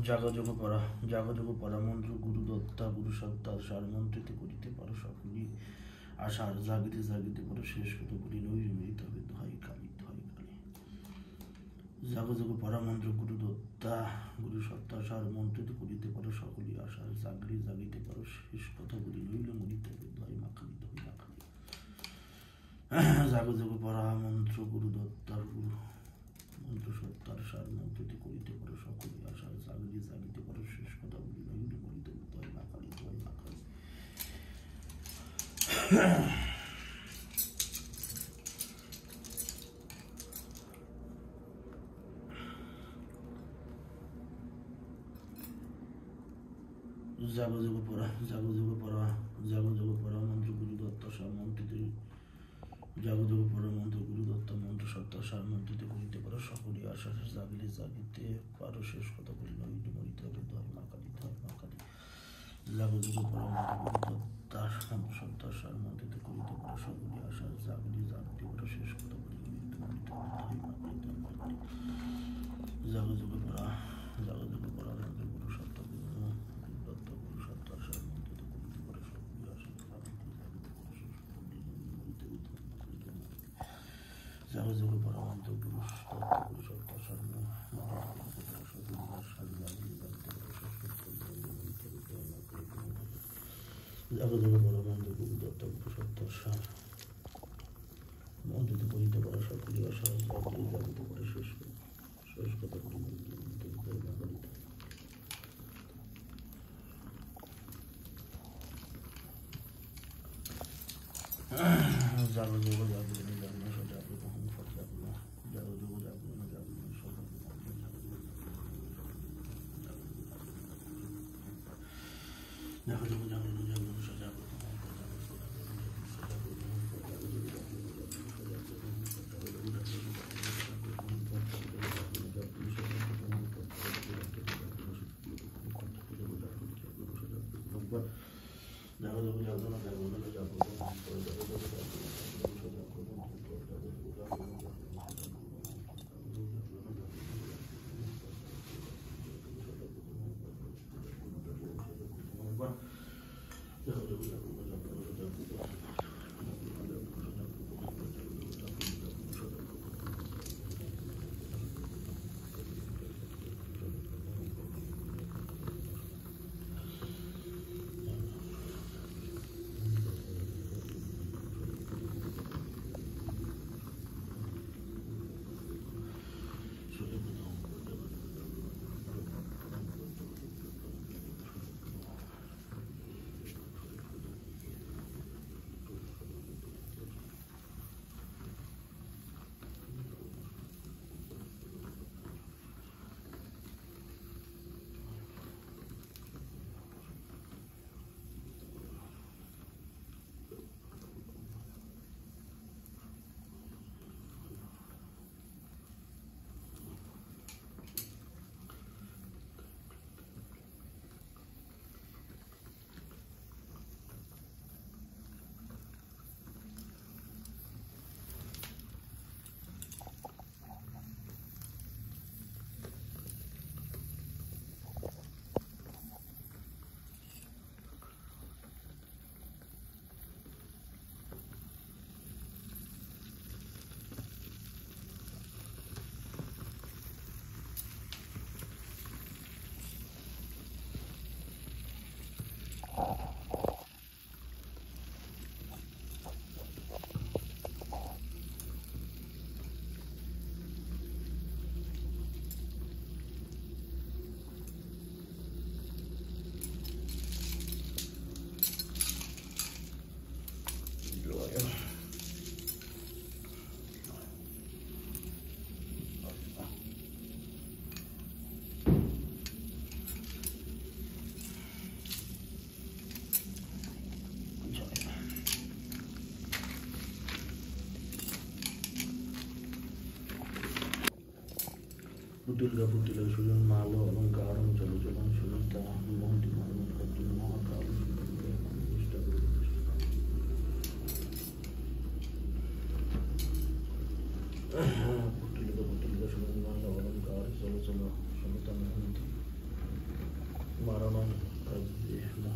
জাগযোগ পরা মন্ত্র গুরু দত্তা গুরু সত্তার সার মন্ত্রিত করিতে পারো সকলই আশার জাগিতে জাগিতে পারো শেষ কত বলি নৈমিত হবে ধয় কালী ধয় কালী। জাগযোগ পরা মন্ত্র গুরু দত্তা গুরু সত্তার সার মন্ত্রিত করিতে পারো সকলই আশার জাগলি জাগিতে পারো শেষ কথা বলি নইলে মরিতে হবে ধয় মা কালী ধয় মা কালী। জাগযোগ পরা মন্ত্র গুরু দত্তার গুরু মন্ত্র সত্তার সার মন্ত্রিত করিতে পারো সকলই আশার জাগলি জাগিতে পারো শেষ কথা বলি নইলে মরিতে হবে ধয় মা কালী ধয় মা কালী। জাগযোগ পরা মন্ত্র গুরু দত্ত সার মন্ত্রিত জাগযোগ পরা মন্ত্র গুরু দত্ত মন্ত্র সত্তা সার মন্ত্রিত করিতে পারো সকলই আশা জাগলে জাগিতে পারো শেষ কথা বলি নইলে মরিতে হবে ধয় মা কালী ধয় মা কালী। জাগযোগ পরা মন্ত্র গুরু দত্তার মন্ত্র সত্তা সার মন্ত্রিত করিতে পারো সকলই আশা জাগলে জাগিতে পারো শেষ কথা বলি নইলে মরিতে হবে ধয় মা কালী ধয় মা কালী। জাগযোগ পরা মন্ত্র গুরু সত্তা জাগযোগ পরা মন্ত্র গুরু সত্তা গুরু সত্তা সার জাগযোগ পরা মন্ত্র গুরু দত্ত গুরু সত্তা সার মন্ত্রিত করিতে পারো সকলই আশা জাগলে জাগিতে পারো শেষ কথা বলি জাগযোগ জাগরণ জাগরণ সজাগরণ হোম ফট জাগরণ জাগযোগ জাগরণ জাগরণ সজাগরণ জাগযোগ জাগরণ জাগরণ সজাগরণ জাগযোগ জাগরণ জাগরণ पुतुल सुजन मालो अलंकारं चलचलं सुनिता मोहन्ति मानं कर्तुं महाकालं पुतुल सुजन मालो अलंकारं चलचलं सुनिता मोहन्ति मानं कर्तुं महाकालं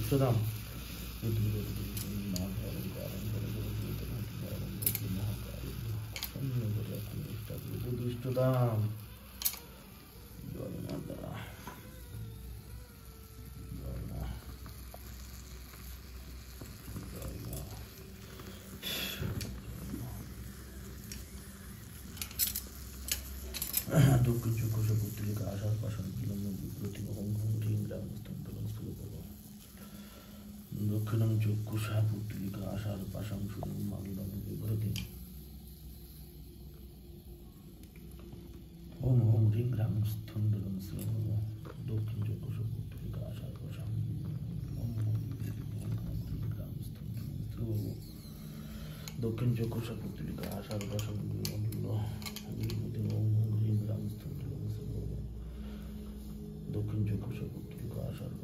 Istadam. Istadam. Dukkan cukup sebutnya ke asal pasang film berarti ngomong ringan tentang seluruh. Dukkan cukup sebutnya ke asal pasang film malam berarti. Ngomong ringan tentang seluruh. Dukkan cukup sebutnya ke asal pasang ngomong ringan tentang seluruh. Dukkan cukup sebutnya ke asal pasang film দক্ষিণ চব্বিশ পত্রিকা আসার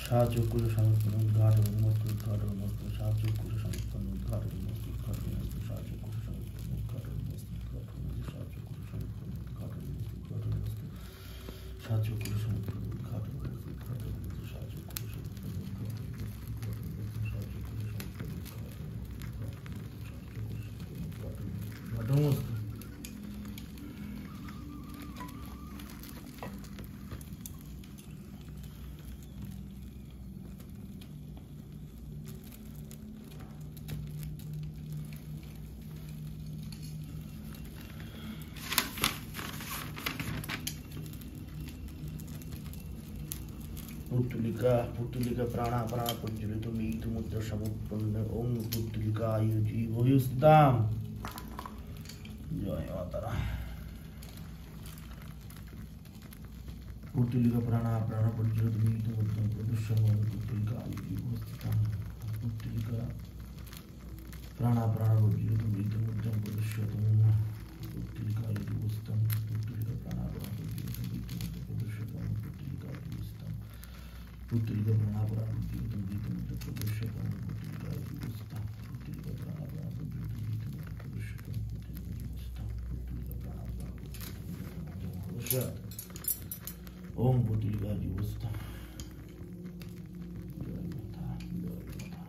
সাহায্যকুরে সমর্পণ উদ্ঘাটন উন্মুক্ত উদ্ঘাটন উন্মুক্ত সাহায্যকুরে সমর্পণ উদ্ঘাটন উন্মুক্ত উদ্ঘাটন উন্মুক্ত সাহায্যকুরে সমর্পণ উদ্ঘাটন উন্মুক্ত উদ্ঘাটন সাহায্যকুরে সমর্পণ উদ্ঘাটন উন্মুক্ত উদ্ঘাটন সাহায্যকুরে সমর্পণ উদ্ঘাটন উন্মুক্ত উদ্ঘাটন সাহায্যকুরে সমর্পণ উদ্ঘাটন উদ্ঘাটন पुत्तलिका प्राणा प्रज्वलित मीत मुद्रा समुत्पन्न ओम पुत्तलिका आयु जीवयुस्ताम जय माता पुत्तलिका प्राणा प्रज्वलित मीत मुद्रा प्रदुष्यम पुत्तलिका आयु जीवयुस्ताम पुत्तलिका प्राणा प्रज्वलित मीत मुद्रा प्रदुष्यम पुत्तलिका आयु जीवयुस्ताम पुत्तलिका प्राणा प्रज्वलित मीत मुद्रा प्रदुष्यम पुत्तलिका आयु जीवयुस्ताम पुत्तलिका प्राणापरा बुद्धियुतं गीतमुद्र प्रदर्शकं पुत्तलिका जीवस्तां पुत्तलिका प्राणापरा बुद्धियुतं गीतमुद्र प्रदर्शकं पुत्तलिका जीवस्तां पुत्तलिका प्राणापरा बुद्धियुतं ओम पुत्तलिका जीवस्तां जय माता जय माता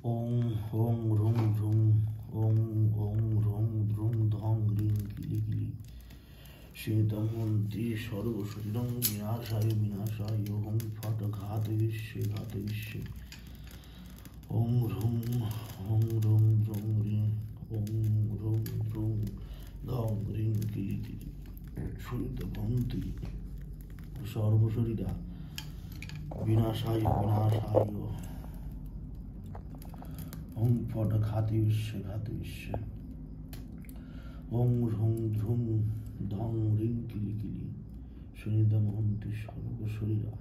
ওং ওং রুং রুং ওং ওং রুং রুং ধং রিং কিলি কিলি শ্বেতমন্ত্রী সর্বশরীরং বিনাশায় বিনাশায় ওং ফট ঘাত বিশ্বে ঘাত বিশ্বে ওং রুং রুং রিং ওং রুং রুং ধং রিং কিলি কিলি শ্বেতমন্ত্রী সর্বশরীরা বিনাশায় বিনাশায় ওং ফট ঘাত বিশ্বে ঘাত বিশ্বে ওং রুং রুং ধং রিং কিলি কিলি সুনিধমহন্তি সর্বশরীরা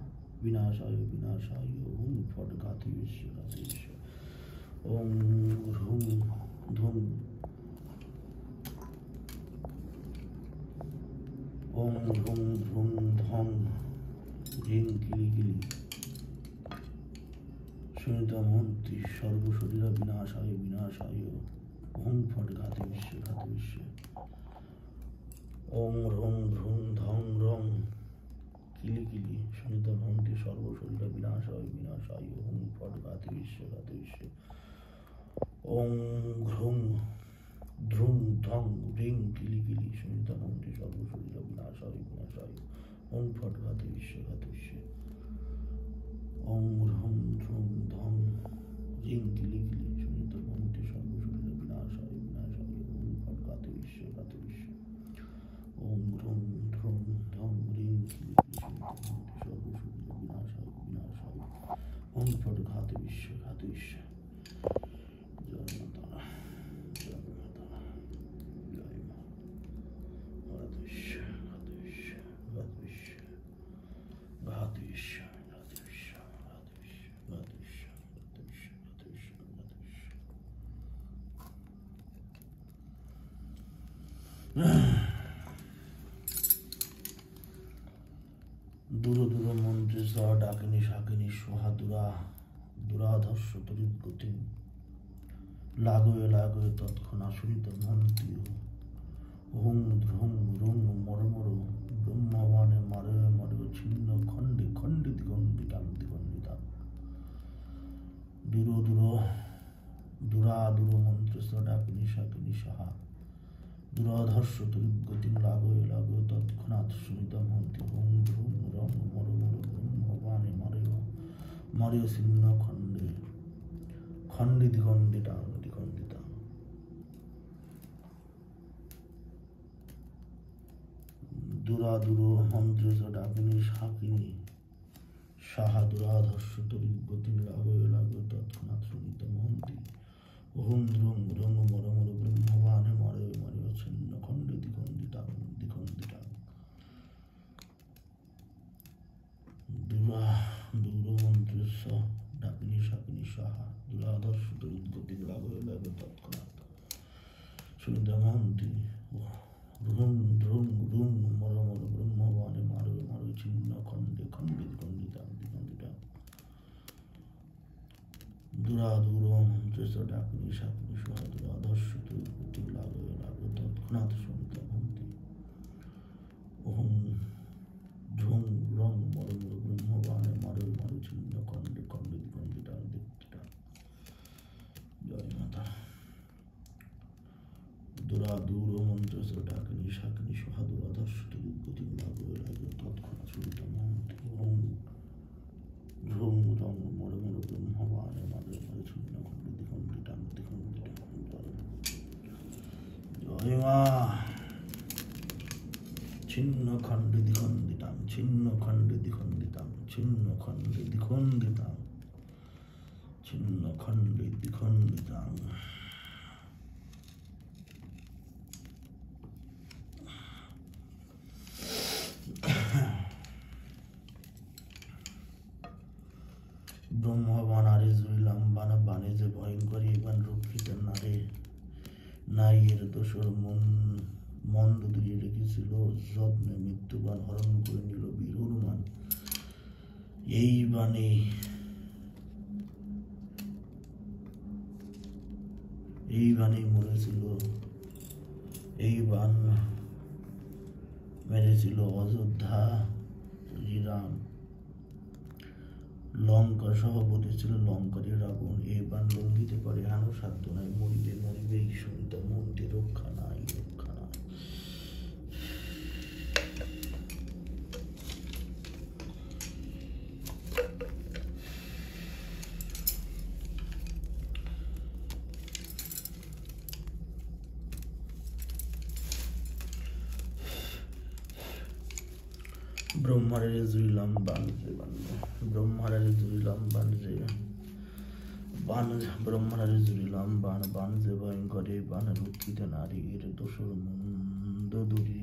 বিনাশায় বিনাশায় ওং ফট ঘাত বিশ্বে ঘাত বিশ্বে ওং রুং ধুং ওং রুং রুং ধং রিং কিলি কিলি সুনিধমহন্তি সর্বশরীরা বিনাশায় বিনাশায় ওং ফট ঘাত বিশ্বে ঘাত বিশ্বে ওং রং রং ধং রং কিলি কিলি সুনিধমহন্তি সর্বশরীরা বিনাশায় বিনাশায় ওং ফট ঘাত বিশ্বে ঘাত বিশ্বে ওং ঘ্রুং ধ্রুং ধং রিং কিলি কিলি সুনিধমহন্তি সর্বশরীরা বিনাশায় বিনাশায় ওং ফট ঘাত বিশ্বে ঘাত বিশ্বে ওং রং ধ্রুং ধং রিং কিলি কিলি সুনিধমহন্তি সর্বশরীরা বিনাশায় বিনাশায় ওং ফট ঘাত বিশ্বে ঘাত বিশ্বে ওং রং ধ্রুং ধং রিং কিলি কিলি সুনিধমহন্তি সর্বশরীরা বিনাশায় বিনাশায় ওং ফট ঘাত বিশ্বে ঘাত বিশ্বে জয় মাতা জয় মাতা জয় মা ঘাত বিশ্বে ঘাত বিশ্বে ঘাত বিশ্বে ঘাত বিশ্বে ঘাত বিশ্বে ঘাত বিশ্বে ঘাত বিশ্বে ঘাত বিশ্বে ঘাত বিশ্বে ঘাত বিশ্বে দূর দূর মন্ত্রে সহ ডাকিনী শাকিনী সোহা দুরাধর্ষ তরিত গতি লাগয়ে লাগয়ে তৎক্ষণা শুনিত মন্ত্রী হুং ধ্রুং রুং মরমর ব্রহ্মবাণে মারয়ে মারয়ে ছিন্ন খণ্ডে খণ্ডে দিগন্ডিতাং দিগন্ডিতাং দূর দূর মন্ত্রে সহ ডাকিনী শাকিনী সাহা দুরাধর্ষ তরিত গতি লাগয়ে লাগয়ে তৎক্ষণাৎ শুনিত মন্ত্রী হুং ধ্রুং রং মরমর ব্রহ্মবাণে মারয়ে ছিন্ন খণ্ডে খণ্ডে দিগন্ডিতাং দিগন্ডিতাং দূর মন্ত্রে সহ ডাকিনী শাকিনী সাহা দুরাধর্ষ তরিত গতি লাগয়ে লাগয়ে তৎক্ষণাৎ শুনিত মন্ত্রী ওম ধ্রুং রং মরমর ব্রহ্মবাণে মারয়ে মারয়ে ছিন্ন খণ্ডে দিগন্ডিতাং দিগন্ডিতাং দূর মন্ত্রে সহ ডাকিনী শাকিনী সাহা দুরাধর্ষ তরিত গতি লাগয়ে লাগয়ে তৎক্ষণাৎ শুনিত মন্ত্রী রুং ধ্রুং রুং মরমর ব্রহ্মবাণে মারয়ে মারয়ে ছিন্ন খণ্ডে খণ্ডে দিগন্ডিতাং দিগন্ডিতাং দূর মন্ত্রে সহ ডাকিনী শাকিনী সাহা দুরাধর্ষ তরিত গতি লাগয়ে লাগয়ে তৎক্ষণাৎ শুনিত মন্ত্রী ওম ধ্রুং রং মরমর ব্রহ্মবাণে মারয়ে মারয়ে ছিন্ন খণ্ডে খণ্ডে দিগন্ডিতাং দিগন্ডিতাং জয় মাতা দূর মন্ত্রে সহ ডাকিনী শাকিনী সাহা দুরাধর্ষ তরিত গতি লাগয়ে লাগয়ে তৎক্ষণাৎ শুনিত মন্ত্রী ওম ধ্রুং রং মরমর ব্রহ্মবাণে মারয়ে মারয়ে ছিন্ন খণ্ডে দিগন্ডিতাং দিগন্ডিতাং জয় মা ছিন্ন খণ্ডে দ্বিখণ্ডিতাং ছিন্ন খণ্ডে দ্বিখণ্ডিতাং ছিন্ন খণ্ডে দ্বিখণ্ডিতাং ছিন্ন খণ্ডে দ্বিখণ্ডিতাং ব্রহ্মবাণ আরে জুড়িলাম বানে যে ভয়ঙ্করী এবার রক্ষিত নারে নাই এর দোষর মন্দ দিয়ে রেখেছিল যত্নে মৃত্যুবান হরণ করে নিল বীর হনুমান এই বাণে মরেছিল এই বাণ মেরেছিল অযোধ্যা শ্রীরাম লঙ্কা সভাপতি ছিল লঙ্কারী রাবণ, এ বান লঙ্ঘিতে পারে হানো সাধ্য নাই, মরিবে মরিবেই শুনিতা মন্ত্রী, রক্ষা নাই রক্ষা নাই। ব্রহ্মারে জুড়িলাম বান যে বান, ব্রহ্মারে জুড়িলাম বান যে বান, ব্রহ্মারে জুড়িলাম বান বান যে ভয়ঙ্করে বান, রক্ষিত নারীর দোষর মন্দ দূরী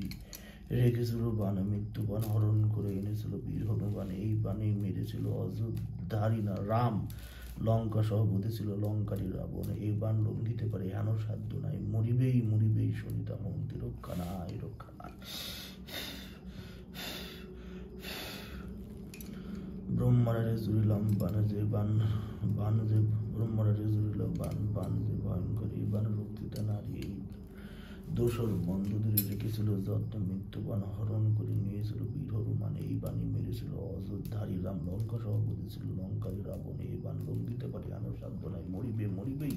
রেখেছিল বান, মৃত্যু বান হরণ করে এনেছিল বীর হনুমান, এই বানে মেরেছিল অযোধ্যারী না রাম, লঙ্কা সভাপতি ছিল লঙ্কারী রাবণ, এই বান লঙ্ঘিতে পারে হেন সাধ্য নাই, মরিবেই মরিবেই সনিতা মন্ত্রী, রক্ষা নাই রক্ষা নাই। ব্রহ্মারে জুড়িলাম বান যে বান বান যে, ব্রহ্মারে জুড়িলাম বান বান যে ভয়ঙ্করী বান, রক্ষিতা নারী দোষর মন্দ দূরে রেখেছিল যত্ন, মৃত্যুবান হরণ করে নিয়েছিল বীর হনুমান, এই বাণী মেরেছিল অযোধ্যারী রাম, লঙ্কা সভাপতি ছিল লঙ্কারী রাবণ, এই বান লঙ্ঘিতে পারে আনো সাধ্য নাই, মরিবে মরিবেই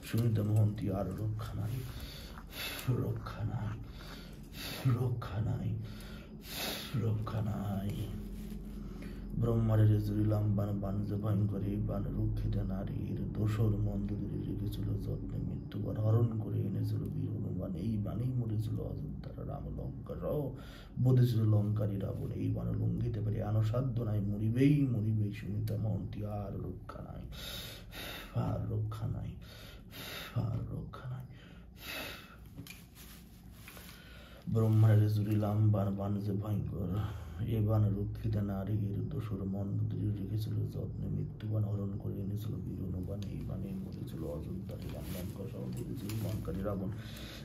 শুনিতে মহন্তি, আর রক্ষা নাই রক্ষা নাই রক্ষা নাই রক্ষা নাই। ব্রহ্মারে জুড়িলাম বান বান যে ভয়ঙ্করী বান, রক্ষিত নারীর দোষর মন্দ দূরে রেখেছিল যত্নে, মৃত্যুবার হরণ করে এনেছিল বীর হনুমান, এই বাণেই মরেছিল অযোধ্যার রাম, লঙ্কা সহ বধেছিল লঙ্কারী রাবণ, এই বান লঙ্ঘিতে পারে আনো সাধ্য নাই, মরিবেই মরিবেই শুনিতা মহন্তি, আর রক্ষা নাই আর রক্ষা নাই আর রক্ষা নাই। ব্রহ্মারে জুড়িলাম বান বান যে ভয়ঙ্কর, এ বান রক্ষিত নারীর দোষর মন্দ দূরে রেখেছিল যত্নে, মৃত্যুবান হরণ করে এনেছিল বীর হনুমান, এই বানে মরেছিল অযোধ্যারী রাম, লঙ্কা সহ বধেছিল লঙ্কারী রাবণ,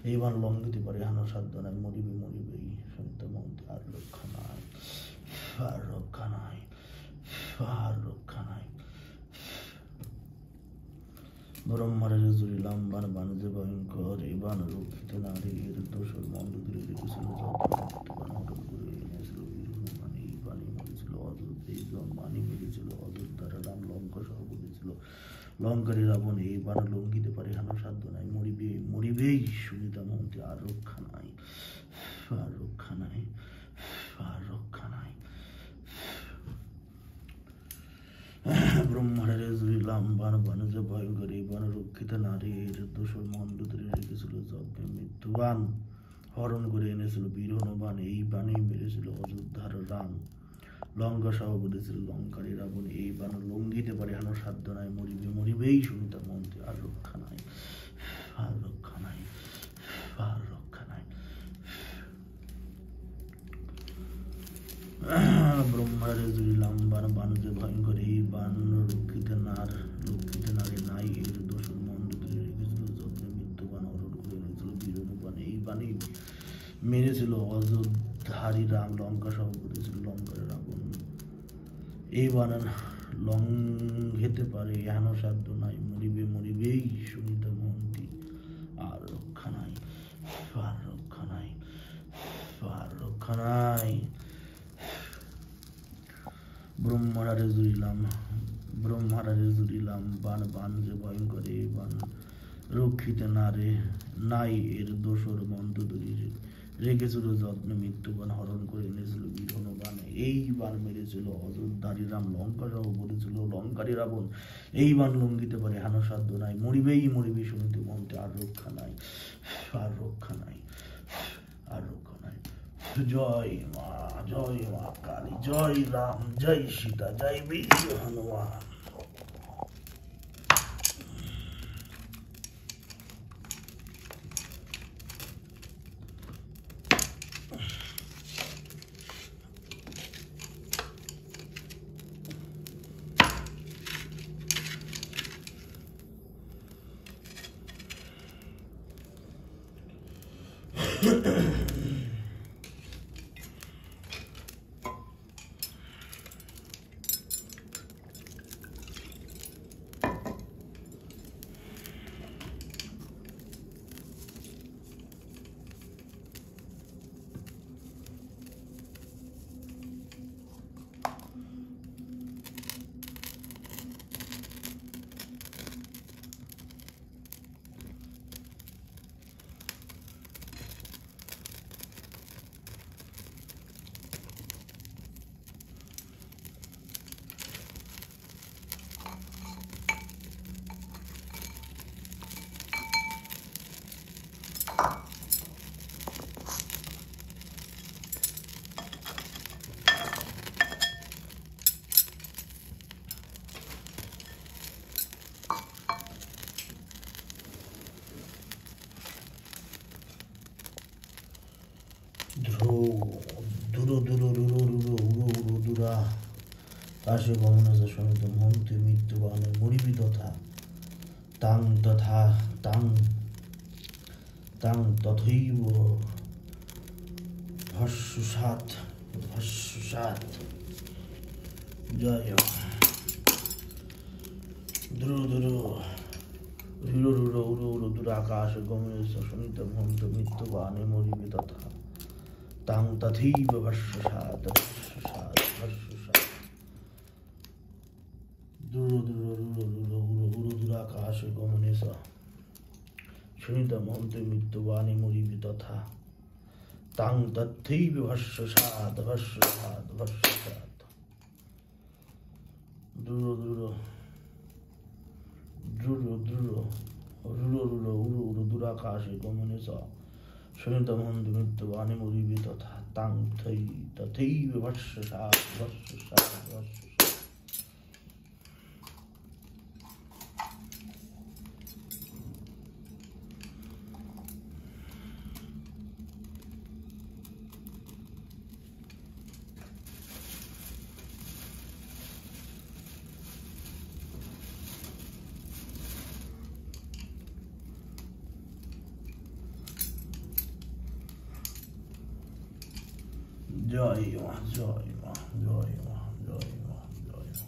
এই বান লঙ্ঘিতে পারে হানো সাধ্য নাই, মরিবে মরিবেই শুনিতে মন্ত্রী, আর রক্ষা নাই আর রক্ষা নাই আর রক্ষা নাই। ব্রহ্মারে জুড়িলাম বান বান যে ভয়ঙ্কর, এ বান রক্ষিত নারীর দোষর মন্দ দূরে রেখেছিল যত্নে, মৃত্যুবান হরণ করে এনেছিল বীর হনুমান, এই বাণী মেরেছিল অযোধ্যা, বাণী মেরেছিল অযোধ্যার রাম, লঙ্কা সহ বলেছিল লঙ্কারী রাবণ, এই বান লঙ্ঘিতে পারে হানো সাধ্য নাই, মরিবে মরিবেই শুনিতা মন্ত্রী, আর রক্ষা নাই আর রক্ষা নাই আর রক্ষা নাই। ব্রহ্মারে জুড়িলাম বান বান যে ভয়ঙ্কর, এই বান রক্ষিত নারীর দোষর মন্দ দূরে রেখেছিল যজ্ঞে, মৃত্যুবান হরণ করে এনেছিল বীর হনুমান, এই বাণেই মেরেছিল অযোধ্যার রাম, লঙ্কা সহ বলেছিল লঙ্কারী রাবণ, এই বান লঙ্ঘিতে পারে হানো সাধ্য নাই, মরিবে মরিবেই শুনিতা মন্ত্রী, আর রক্ষা নাই আর রক্ষা নাই আর রক্ষা নাই। ব্রহ্মারে জুড়িলাম বান বান যে ভয়ঙ্কর, এই বান রক্ষিত নারী নাই, এর দোষর মন্দ দূরে রেখেছিল যত্নে, মৃত্যুবান হরণ করে এনেছিল বীর হনুমান, এই বাণী মেরেছিল অযোধ্যারী রাম, লঙ্কা সহ করেছিল লঙ্কার রাবণ, এই বান লঙ্ঘিতে পারে হেন সাধ্য নাই, মরিবে মরিবেই শুনিতা মহন্তি, আর রক্ষা নাই আর রক্ষা নাই আর রক্ষা নাই। ব্রহ্মারে জুড়িলাম বান বান যে ভয়ঙ্কর, এই বান রক্ষিত নাই, এর দোষর মন্দ দূরে রেখেছিল যত্ন, মৃত্যুবান হরণ করে এনেছিল বীর হনুমান, এই বান মেরেছিল অযোধ্যারী রাম, লঙ্কা সহ বলেছিল লঙ্কারী রাবণ, এই বান লঙ্ঘিতে পারে হানো সাধ্য নাই, মরিবেই মরিবে শুনিতে মন্ত্রী, আর রক্ষা নাই আর রক্ষা নাই আর রক্ষা নাই। জয় মা কালী, জয় রাম, জয় সীতা, জয় বীর হনুমান। কাশে গমনেশা শোণিত মন্ত্রে মৃত্যুবাণে মরিবি তথা তাং তথা তাং তাং তথৈব ভস্যুসাৎ ভস্যুসাৎ। জয় ধ্রুব ধ্রুব রুর রুর উর উর দুরাকাশে গমনেশা শোণিত মন্ত্রে মৃত্যুবাণে মরিবি তথা তাং তথৈব ভস্যুসাৎ ভস্যুসাৎ ভস্যুসাৎ। দুরাকাশে গমনেশা শোণিত মন্ত্রে মৃত্যুবাণে মরিবি তথা তাং তথৈব ভস্যুসাৎ ভস্যুসাৎ ভস্যুসাৎ। দুরাকাশে গমনেশা শোণিত মন্ত্রে মৃত্যুবাণে মরিবি তথা তাং তথৈব ভস্যুসাৎ ভস্যুসাৎ ভস্যুসাৎ। জয় মা জয় মা জয় মা জয় মা জয় মা।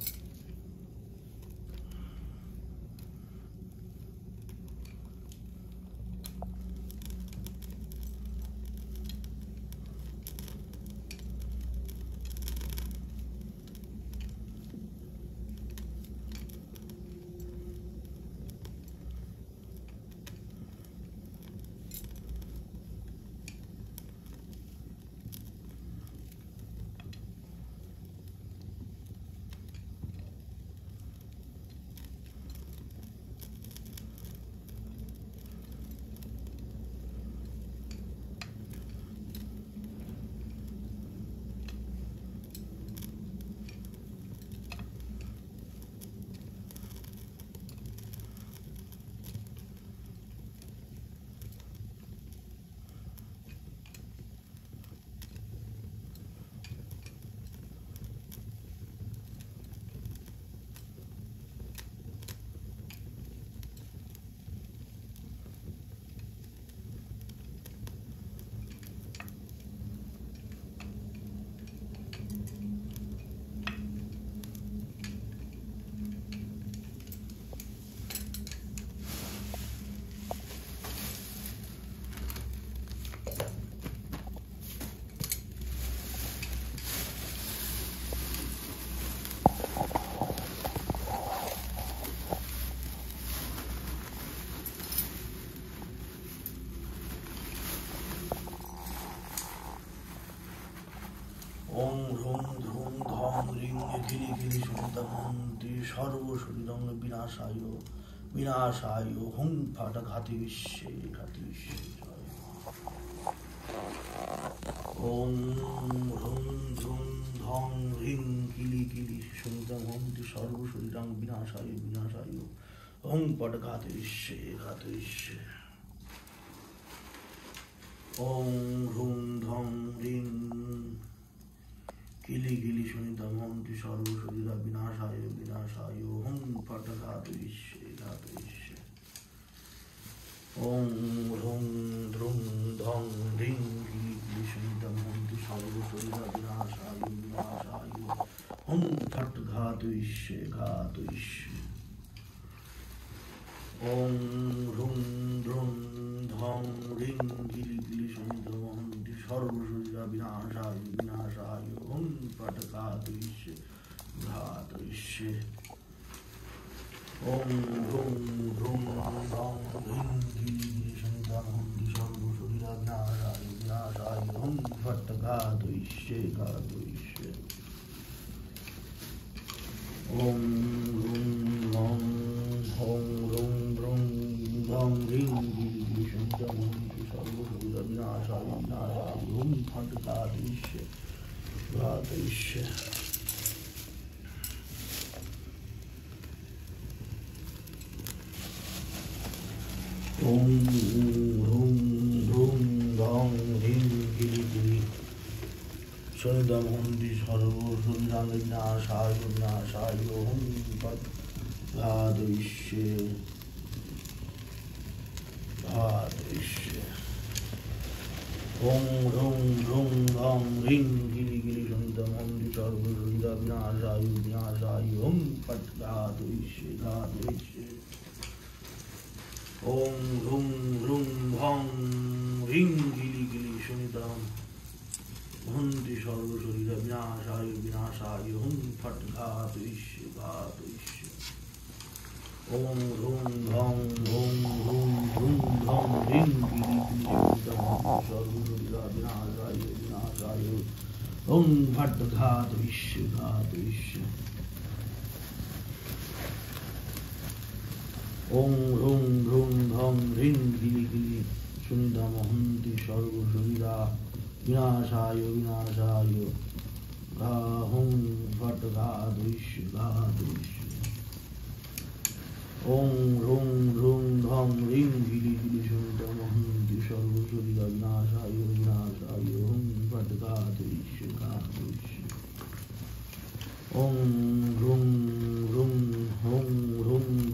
ওম হুম ধুম ধম রিং খিলি খিলি সুন্দরমন্ত্রী সর্বশরীরং বিনাশায় বিনাশায় হুম ফাট ঘাতি বিশ্বে ঘাতি বিশ্বে। ওম হুম ধুম ধম রিং খিলি খিলি সুন্দরমন্ত্রী সর্বশরীরং বিনাশায় বিনাশায় হুম ফাট ঘাতি বিশ্বে ঘাতি বিশ্বে। ওম হুম ধম রিং কিলি কিলি শুনিত মন্ত্রী সর্বশরীরা বিনাশায় বিনাশায় হুম ফট ঘাত বিশ্বে ঘাত বিশ্বে। ওম হুম ধ্রুম ধং ধিং কিলি কিলি শুনিত মন্ত্রী সর্বশরীরা বিনাশায় বিনাশায় হুম ফট ঘাত বিশ্বে ঘাত বিশ্বে। ওম হুম ধ্রুম ধং ধিং কিলি কিলি শুনিত মন্ত্রী সর্বশরীরা বিনাশায় বিনাশায় হুম ফট ঘাত বিশ্বে ঘাত বিশ্বে। ওম হুম ধ্রুম ধং ধিং কিলি কিলি শুনিত মন্ত্রী সর্বশরীরা বিনাশায় বিনাশায় হুম ফট ঘাত বিশ্বে ঘাত বিশ্বে। ওম হুম ধং হোং হুম ধ্রুম ধং ধিং কিলি কিলি শুনিত মন্ত্রী सर्वसुविधा विनाशाय विनाशाय ओम फट घातयिष्ये घातयिष्ये ओम ह्रूं ह्रूं ह्रौं ह्रीं गिरि गिरि शनिदमहन्ति सर्वसुविधा विनाशाय विनाशाय ओम फट घातयिष्ये घातयिष्ये ओम ह्रूं ह्रूं ह्रौं ह्रीं गिरि गिरि शनिदमहन्ति सर्वसुविधा विनाशाय विनाशाय ओम फट घातयिष्ये घातयिष्ये ओम ह्रूं ह्रूं ह्रौं ह्रीं गिरि गिरि शनिदमहन्ति सर्वसुविधा विनाशाय विनाशाय ओम फट घातयिष्ये घातयिष्ये ओम ह्रूं ह्रौं ह्रूं ह्रौं ह्रीं गिरि गिरि शनिदमहन्ति सर्वसुविधा विनाशाय विनाशाय ओम फट घातयिष्ये घातयिष्ये ओम ह्रूं ह्रूं ह्रौं ह्रीं गिरि गिरि शनिदमहन्ति सर्वसुविधा विनाशाय विनाशाय ओम फट घातयिष्ये घातयिष्ये ओम ह्रूं ह्रूं ह्रौं ह्रीं गिरि गिरि शनिदमहन्ति सर्वसुविधा विनाशाय विनाशाय ओम फट घातयिष्ये घातयिष्ये ओम ह्रूं ह्रूं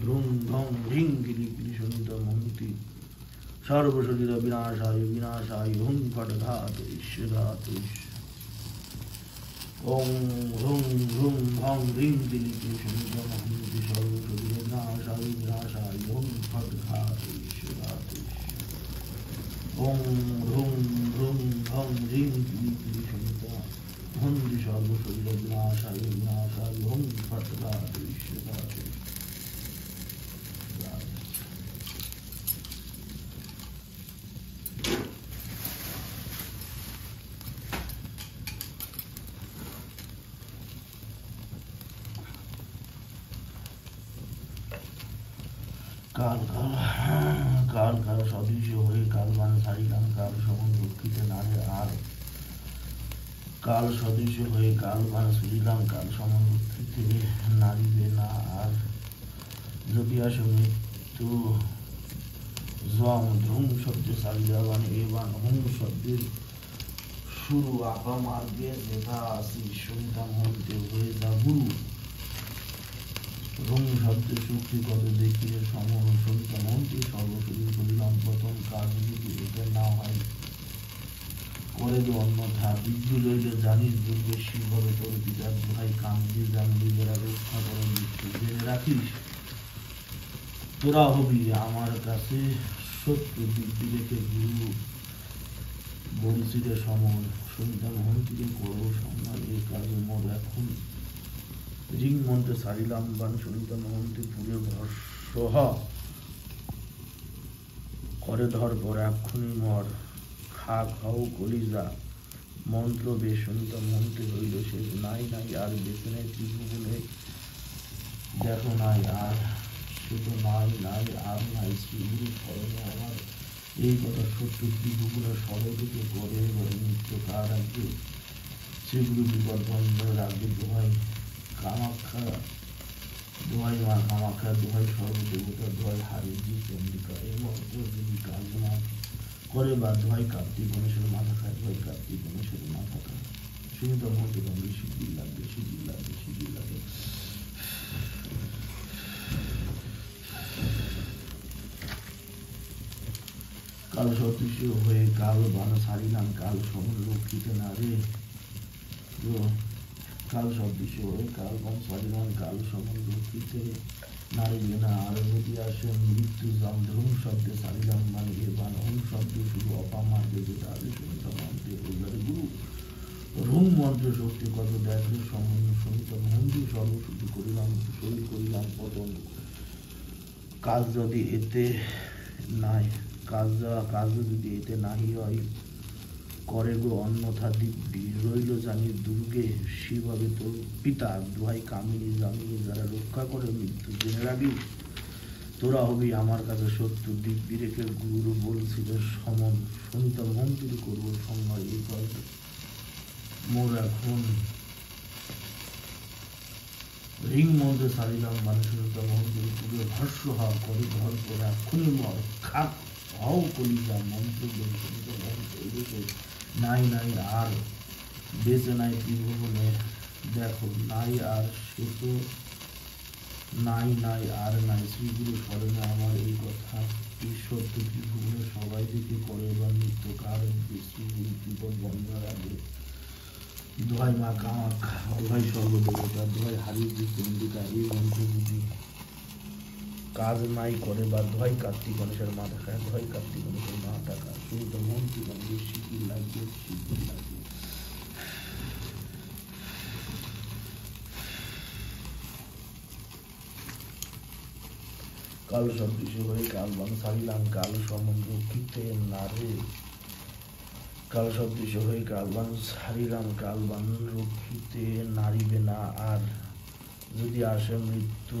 ह्रूं ह्रौं ह्रीं गिरि गिरि शनिदमहन्ति सर्वसुविधा विनाशाय विनाशाय ओम फट घातयिष्ये घातयिष्ये ओम ह्रूं ह्रूं ह्रौं ह्रीं गिरि गिरि शनिदमहन्ति सर्वसुविधा विनाशाय विनाशाय ओम फट घातयिष्ये घातयिष्ये ओम ह्रूं ह्रूं ह्रौं ह्रीं गिरि गिरि शनिदमहन्ति सर्वसुविधा विनाशाय विनाशाय ओम फट घातयिष्ये घातयिष्ये काल काल सदृश হয়ে কালবান সারিলাম কাল সমন দুঃখিত নারে আর কাল সদৃশ হয়ে কালবান সারিলাম কাল সমন দুঃখিত নারিবে না আর যদি আসে মৃত্যু জম ধ্রুম শব্দে সারিলাবান এবান হুম শব্দের শুরু আপা মার্গে যেথা আসি শুনতাম হতে হয়ে যা গুরু রং শব্দে শক্তি কত দেখিয়ে সমন সন্তামন্ত্রী সর্বশরীর করিলাম প্রথম কাজ যদি এটা না হয় করে দে অন্যথা বিদ্যু লইলে জানিস দুর্গে শিবরে তোর পিতার ভাই কান্দি জানবি যারা রক্ষা করে মৃত্যু জেনে রাখিস তোরা হবি আমার কাছে সত্য দিব্যি রেখে গুরু বংশীরে সমন সন্তামন্ত্রীকে করবো সম্মান এই কাজে মোর এখন রিং মন্ত্রে সারিলাম বান সন্তামন্ত্রী পুরে ভর্ষ করে ধর পর এক্ষুনি মর খা খাও কলিজা মন্ত্র বেশ সন্তামন্ত্রী হইল শেষ নাই নাই আর বেঁচে নেই ত্রিভুবনে দেখো নাই আর সে তো নাই নাই আর নাই শ্রীগুরু স্মরণে আমার এই কথা সত্য ত্রিভুবনের সর্বদিকে করে নিত্য কার রাজ্যে শ্রীগুরু বিপদ বন্ধ রাজ্যে দোহাই কামাখ্যা দোহাই মা কামাখ্যা দোহাই সর্বদেবতা দোহাই হারিজি চন্ডিকা এই মন্ত্র যদি কাজ না করে বা দোহাই কার্তিক গণেশের মাথা খায় দোহাই কার্তিক গণেশের মাথা খায় শুনে তো মন্ত্র গঙ্গে শিবির লাগবে শিবির লাগবে শিবির লাগে কাল সদৃশ হয়ে কাল বান সারিলাম কাল সমন রক্ষিত না রে কাল সদৃশ হয়ে কাল বান সারিলাম কাল সমন রক্ষিত নারিবে না আর যদি আসে মৃত্যু জাম ধ্রুম শব্দে সারিলাম মানে এ বান হুম শব্দ শুধু অপামার্গে যেটা আগে শুনতে মন্ত্রে ওইবারে গুরু রুম মন্ত্র শক্তি কত দেখলে সমন শুনিতাম মন্ত্রী সর্বশুদ্ধি করিলাম শরীর করিলাম পতন কাজ যদি এতে নাই কাজ যদি এতে নাহি হয় করে গো অন্যথা দিব্যি রইল জানি দুর্গে শিববে তোর পিতা দোহাই কামিনী জামিনী যারা রক্ষা করে মৃত্যু জেনে রাখি তোরা হবি আমার কাছে সত্য দিক বিরেকের গুরু বলছিল সমন সুনিতা মন্ত্রী করবো সংজ্ঞা এই কথা মোর এখন রিং মধ্যে সারিলাম মানুষের মন্ত্রী পুরো ভাষ্য হওয়া করে ঘর করে এক্ষুনি মর খাপ হও কলিজা মন্ত্র সুনিতা মন্ত্র এদেশে নাই নাই আর বেঁচে নাই ত্রিভুবনে দেখো নাই আর সে তো নাই নাই আর নাই শ্রীগুরু স্মরণে আমার এই কথা ঈশ্বর তো ত্রিভুবনে সবাই দিকে করে এবার নিত্য কারণ শ্রীগুরু বিপদ বন্ধ রাখবে দোহাই মা কামাখ্যা দোহাই সর্বদেবতা দোহাই হারিয়ে চন্ডিকা এই মন্ত্র বুঝি কাজ নাই করে বা দোহাই কার্তিক গণেশের মা দেখায় দোহাই কার্তিক গণেশের মা টাকা শুধু তো মন্ত্রী গণেশের শিবির লাগবে শিবির লাগবে কাল সদৃশ হয়ে কালবান সারিলাম কাল সম্বন্ধ রক্ষিতে নারে কাল সদৃশ হয়ে কালবান সারিলাম কালবান রক্ষিতে নারিবে না আর যদি আসে মৃত্যু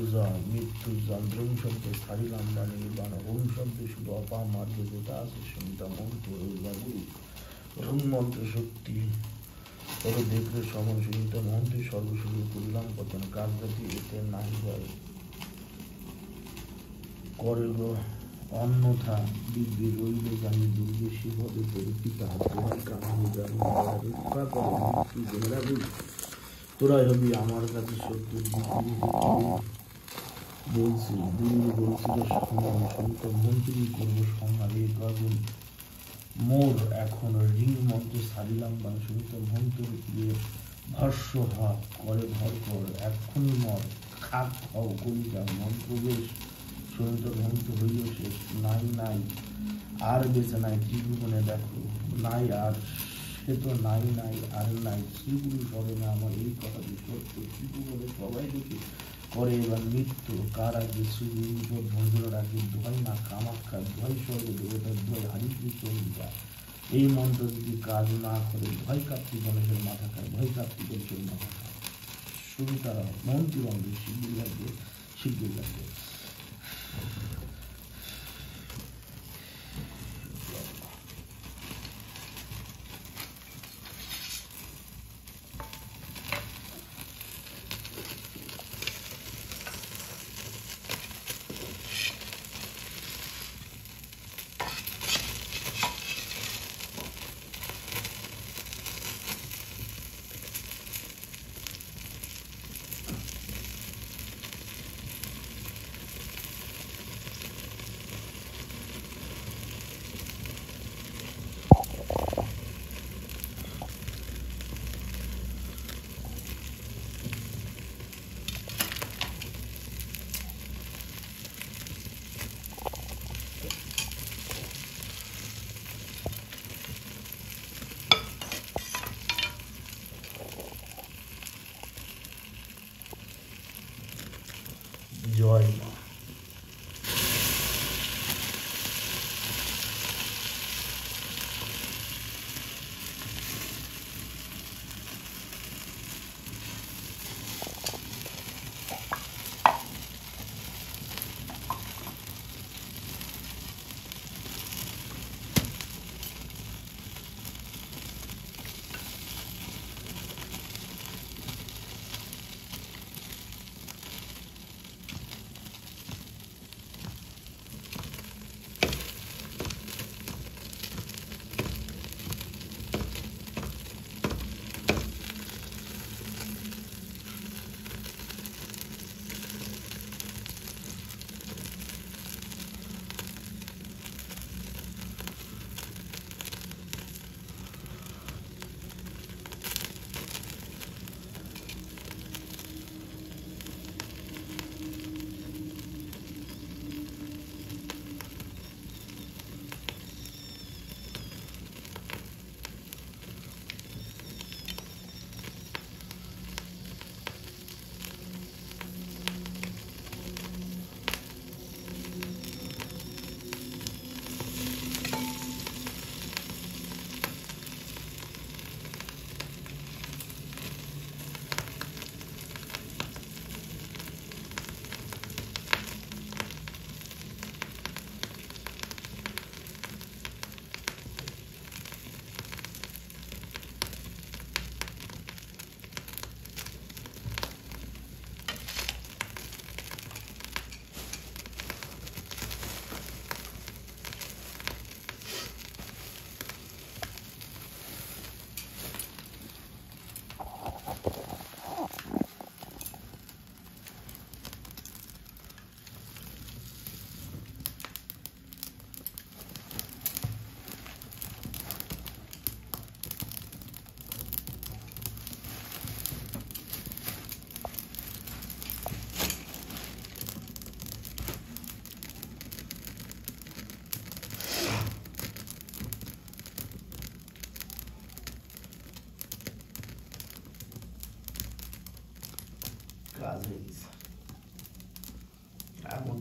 যন্ত্রম শব্দ সারিলাম বা নির্বাণ ওম শব্দ শুধু অপামার যেটা আছে শুনতাম মন্ত্র বাবু রুম মন্ত্র শক্তি তবে দেখলে সমন শুনিতে মন্ত্রী সর্বশুরু করিলাম পতন কাজ জাতি এতে নাই হয় করে গো অন্যথা দিব্যি রইলে জানি দুর্গে শিবদে পরিচিতা তোমার কারণে জানি রক্ষা করে মৃত্যু জেনে রাখি তোরাই হবি আমার কাছে সত্য বলছি দিল্লি বলছিল সমান সন্ত মন্ত্রী করবো সংহার এই কাজল মোর এখন রিং মন্ত্রে সারিলাম বা সন্ত মন্ত্র দিয়ে ভাষ্য হাত করে ভর কর এক্ষুনি মর খাক হও কলিকা মন্ত্র বেশ সন্ত মন্ত্র হইল শেষ নাই নাই আর বেঁচে নাই ত্রিভুবনে দেখো নাই আর সে তো নাই নাই আর নাই শ্রীগুরু স্মরণে আমার এই কথাটি সত্য ত্রিভুবনে সবাই দেখে করে এবার মৃত্যু কার আগে শ্রীগুরু ভঞ্জন রাখে দোহাই না কামাখ্যা দোহাই স্বর্গ দেবতার দোহাই হারিকে চন্ডিকা এই মন্ত্র যদি কাজ না করে ভয় কার্তিক গণেশের মাথা খায় ভয় কার্তিক গণেশের মাথা খায় শুধু তারা মন্ত্রী বন্ধু শিবির লাগবে শিবির লাগবে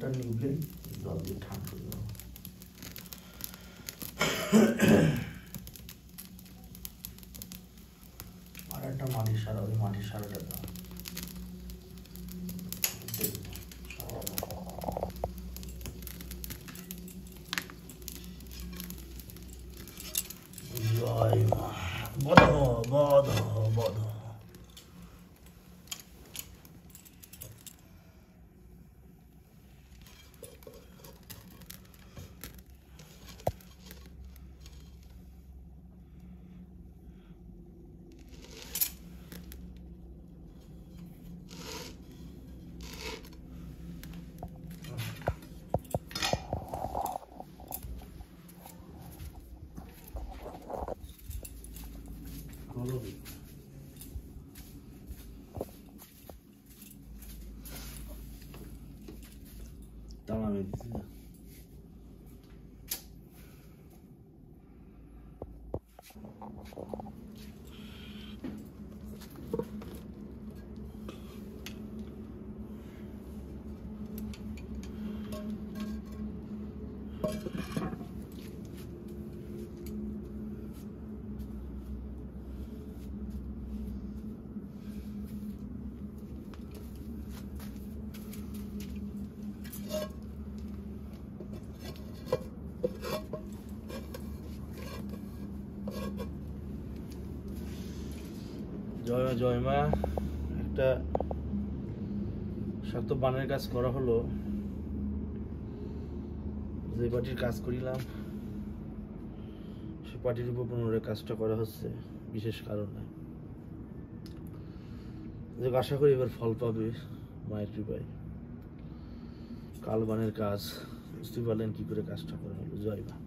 আগুনটা নিভলেই জল দিয়ে ঠান্ডা করে দেবো। আর একটা মাটির সারা, ওই মাটির সারাটা দাও। জয় মা, বধ বধ বধ। তালা মেরে দিচ্ছি না। জয় মা, জয় মা। একটা শক্ত বানের কাজ করা হলো, যে পার্টির কাজ করিলাম সে পার্টির উপর পুনরায় কাজটা করা হচ্ছে বিশেষ কারণে। যে আশা করি এবার ফল পাবে মায়ের কৃপায়। কাল বানের কাজ বুঝতে পারলেন কি করে কাজটা করা হলো। জয় মা।